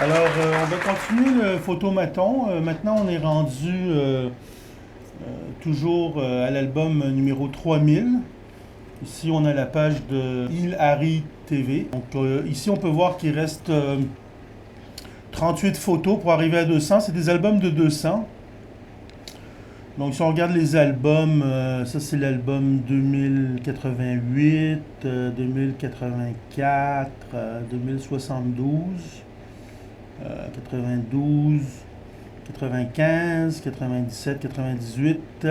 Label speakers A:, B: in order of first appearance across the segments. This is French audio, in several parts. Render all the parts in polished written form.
A: Alors, on va continuer le photomaton. Maintenant, on est rendu toujours à l'album numéro 3000. Ici, on a la page de Il Harry TV. Donc, ici, on peut voir qu'il reste 38 photos pour arriver à 200. C'est des albums de 200. Donc, si on regarde les albums, ça c'est l'album 2088, 2084, 2072. 92, 95, 97, 98,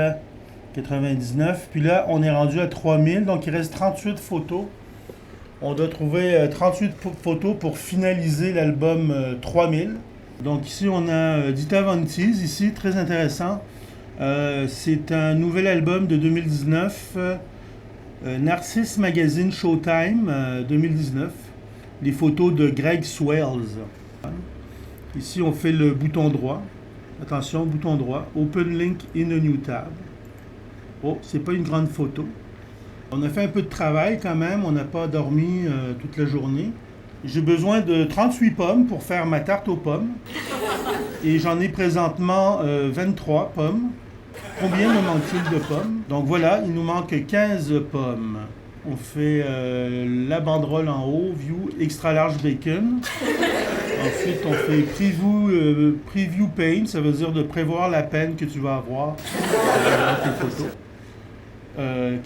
A: 99. Puis là, on est rendu à 3000, donc il reste 38 photos. On doit trouver 38 photos pour finaliser l'album 3000. Donc ici, on a Dita Von Teese, ici, très intéressant. C'est un nouvel album de 2019, Narcisse Magazine Showtime 2019. Les photos de Greg Swells. Ici, on fait le bouton droit. Attention, bouton droit. Open link in a new tab. Oh, c'est pas une grande photo. On a fait un peu de travail quand même. On n'a pas dormi toute la journée. J'ai besoin de 38 pommes pour faire ma tarte aux pommes. Et j'en ai présentement 23 pommes. Combien me manque-t-il de pommes? Donc voilà, il nous manque 15 pommes. On fait la banderole en haut, View Extra Large Bacon. Ensuite, on fait preview pain, ça veut dire de prévoir la peine que tu vas avoir dans tes photos.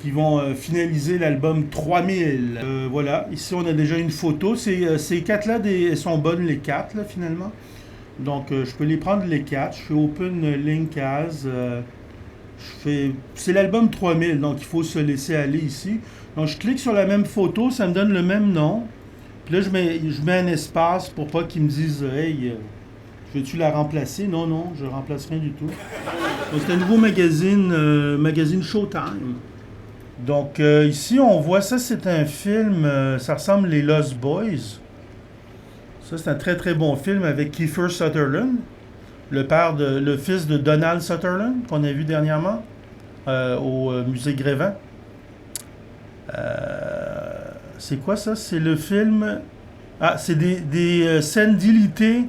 A: Qui vont finaliser l'album 3000. Voilà, ici on a déjà une photo. Ces quatre-là, elles sont bonnes les quatre, là, finalement. Donc je peux les prendre les quatre. Je fais Open Link As. C'est l'album 3000, donc il faut se laisser aller ici. Donc je clique sur la même photo, ça me donne le même nom. Puis là, je mets un espace pour pas qu'ils me disent Hey, veux-tu la remplacer? Non, non, je remplace rien du tout. Donc, c'est un nouveau magazine, magazine Showtime. Donc, ici, on voit ça, c'est un film, ça ressemble les Lost Boys. Ça, c'est un très très bon film avec Kiefer Sutherland, le fils de Donald Sutherland, qu'on a vu dernièrement au musée Grévin. C'est quoi ça? C'est le film. Ah, c'est des scènes dilitées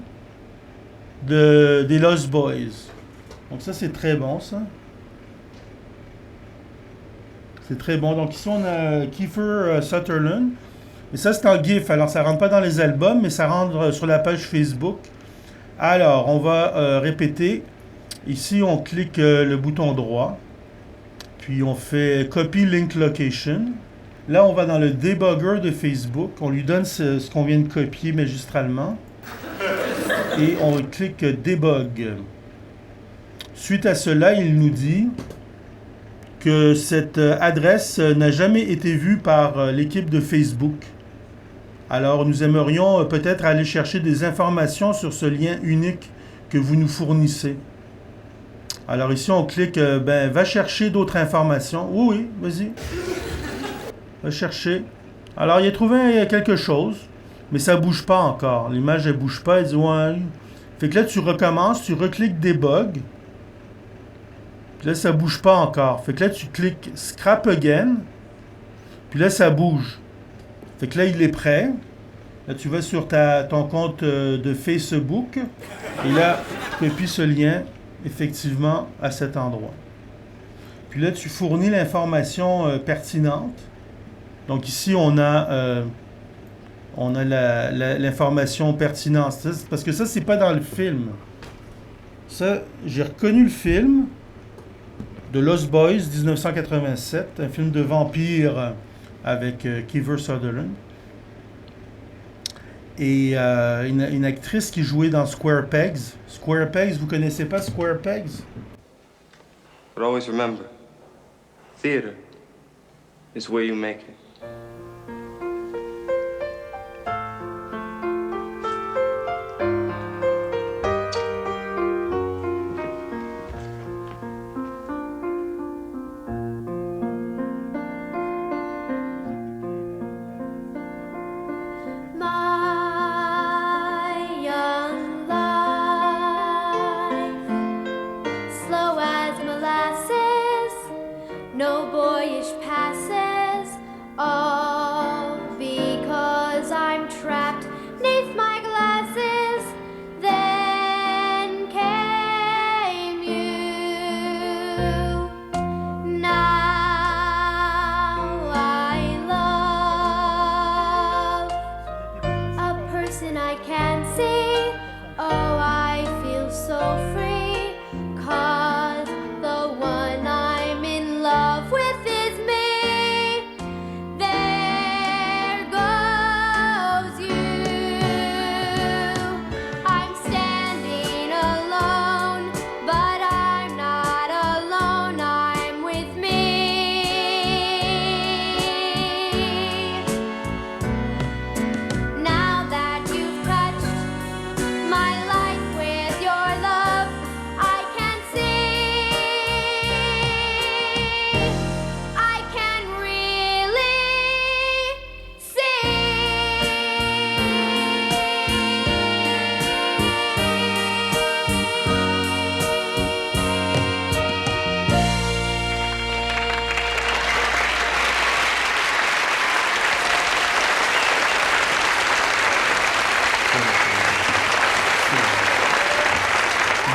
A: des Lost Boys. Donc ça, c'est très bon, ça. C'est très bon. Donc ici, on a Kiefer Sutherland. Et ça, c'est en GIF. Alors, ça rentre pas dans les albums, mais ça rentre sur la page Facebook. Alors, on va répéter. Ici, on clique le bouton droit. Puis, on fait Copy Link Location. Là, on va dans le debugger de Facebook. On lui donne ce qu'on vient de copier magistralement. Et on clique Debug. Suite à cela, il nous dit que cette adresse n'a jamais été vue par l'équipe de Facebook. Alors, nous aimerions peut-être aller chercher des informations sur ce lien unique que vous nous fournissez. Alors ici, on clique, va chercher d'autres informations. Oui, vas-y. Va chercher. Alors, il a trouvé quelque chose, mais ça bouge pas encore. L'image, elle bouge pas. Elle dit, ouais. Fait que là, tu recommences, tu recliques Debug. Puis là, ça bouge pas encore. Fait que là, tu cliques Scrap Again. Puis là, ça bouge. Fait que là, il est prêt. Là, tu vas sur ton compte de Facebook. Et là, tu copies ce lien, effectivement, à cet endroit. Puis là, tu fournis l'information pertinente. Donc ici, on a l'information pertinente. Parce que ça, c'est pas dans le film. Ça, j'ai reconnu le film de Lost Boys 1987, un film de vampire avec Kiefer Sutherland. Et une actrice qui jouait dans Square Pegs. Square Pegs, vous connaissez pas Square Pegs?
B: But always remember, theater is where you make it.
C: No boyish passes, all because I'm trapped 'neath my glasses. I can see. Oh, I feel so free, 'cause the one I'm in love with is me. There goes you. I'm standing alone, but I'm not alone, I'm with me. Now that you've touched my life with your love, I can see, I can really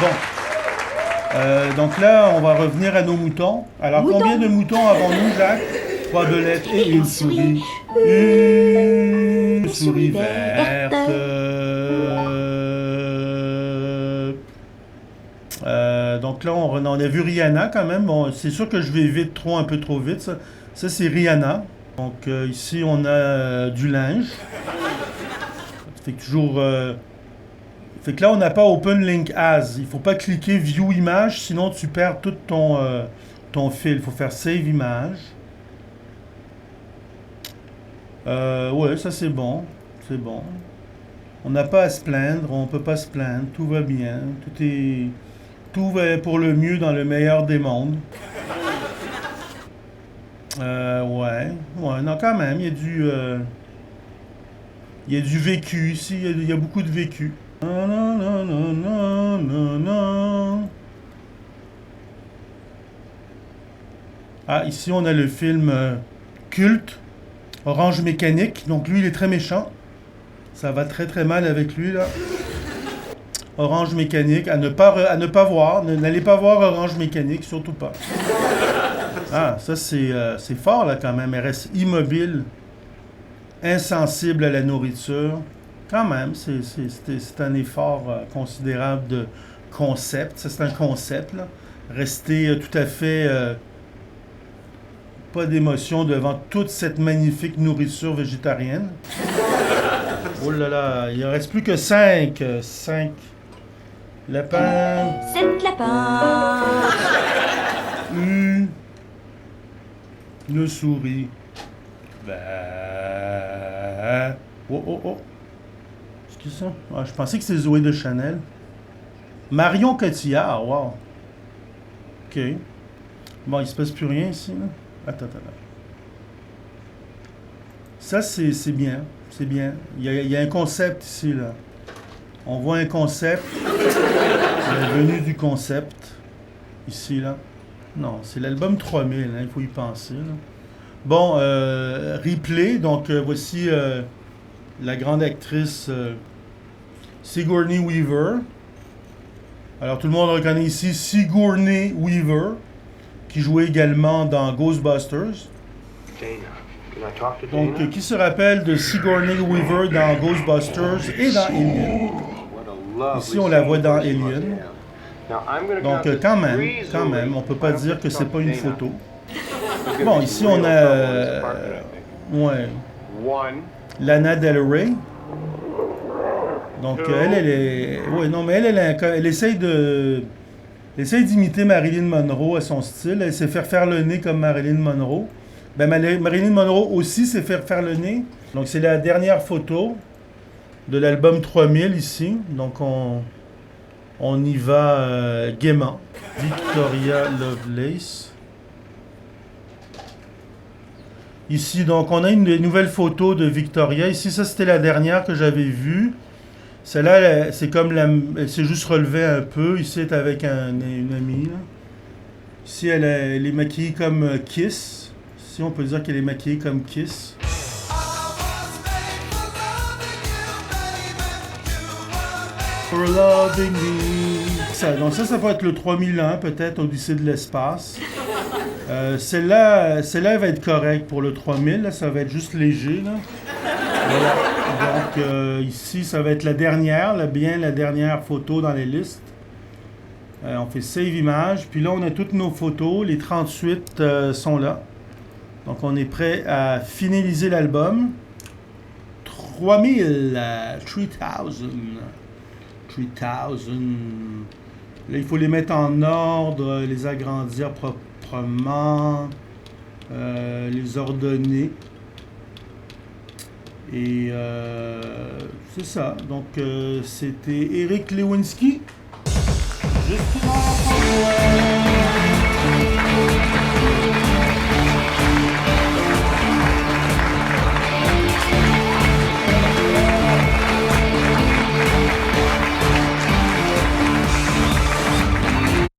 A: Bon. Donc là, on va revenir à nos moutons. Alors, combien de moutons avons-nous, Jacques? 3 belettes et une souris. Une souris verte. Donc là, on a vu Rihanna quand même. Bon, c'est sûr que je vais vite, un peu trop vite. Ça c'est Rihanna. Donc ici, on a du linge. Ça fait que toujours... Fait que là, on n'a pas Open Link As. Il faut pas cliquer View Image, sinon tu perds tout ton fil. Il faut faire Save Image. Ouais, ça c'est bon. C'est bon. On n'a pas à se plaindre. On peut pas se plaindre. Tout va bien. Tout va pour le mieux dans le meilleur des mondes. Ouais. Ouais, non, quand même. Il y a du vécu ici. Il y a beaucoup de vécu. Non, non, non, non, non, non, non. Ah, ici on a le film culte, Orange Mécanique. Donc lui, il est très méchant. Ça va très très mal avec lui là. Orange Mécanique, à ne pas voir. N'allez pas voir Orange Mécanique, surtout pas. Ah, ça c'est fort là quand même. Elle reste immobile, insensible à la nourriture. Quand même, c'est un effort considérable de concept. Ça, c'est un concept, là. Rester tout à fait pas d'émotion devant toute cette magnifique nourriture végétarienne. Oh là là, il ne reste plus que 5. 5 lapins.
D: 7 lapins.
A: Une souris. Oh, oh, oh. Qu'est-ce que c'est ça? Ah, je pensais que c'était Zoé de Chanel. Marion Cotillard, wow. OK. Bon, il se passe plus rien ici, là. Attends. Ça, c'est bien. C'est bien. Il y a un concept ici, là. On voit un concept. C'est la venue du concept. Ici, là. Non, c'est l'album 3000, hein, il faut y penser, là. Bon, Ripley. Donc, voici la grande actrice Sigourney Weaver. Alors, tout le monde reconnaît ici Sigourney Weaver, qui jouait également dans Ghostbusters. Donc, qui se rappelle de Sigourney Weaver dans Ghostbusters et dans Alien. Ici, on la voit dans Alien. Donc, quand même, on peut pas dire que c'est pas une photo. Bon, ici, on a... ouais. Lana Del Rey. Donc, elle est... Oui, non, mais elle essaye d'imiter Marilyn Monroe à son style. Elle s'est faire le nez comme Marilyn Monroe. Ben, Marilyn Monroe aussi s'est faire le nez. Donc, c'est la dernière photo de l'album 3000 ici. Donc, on y va gaiement. Victoria Lovelace. Ici, donc, on a une nouvelle photo de Victoria. Ici, ça, c'était la dernière que j'avais vue. Celle-là, c'est comme elle s'est juste relevée un peu. Ici, elle est avec une amie. Là. Ici, elle est maquillée comme Kiss. Ici, on peut dire qu'elle est maquillée comme Kiss. For loving me. Donc ça peut être le 3001, peut-être, Odyssée de l'espace. Celle-là, elle va être correcte pour le 3000. Là, ça va être juste léger. Là. Donc, ici, ça va être la dernière, la dernière photo dans les listes. On fait Save Image. Puis là, on a toutes nos photos. Les 38 sont là. Donc, on est prêt à finaliser l'album. 3000. Là, il faut les mettre en ordre, les agrandir proprement, les ordonner. Et c'est ça. Donc, c'était Eric Lewinski. Justement.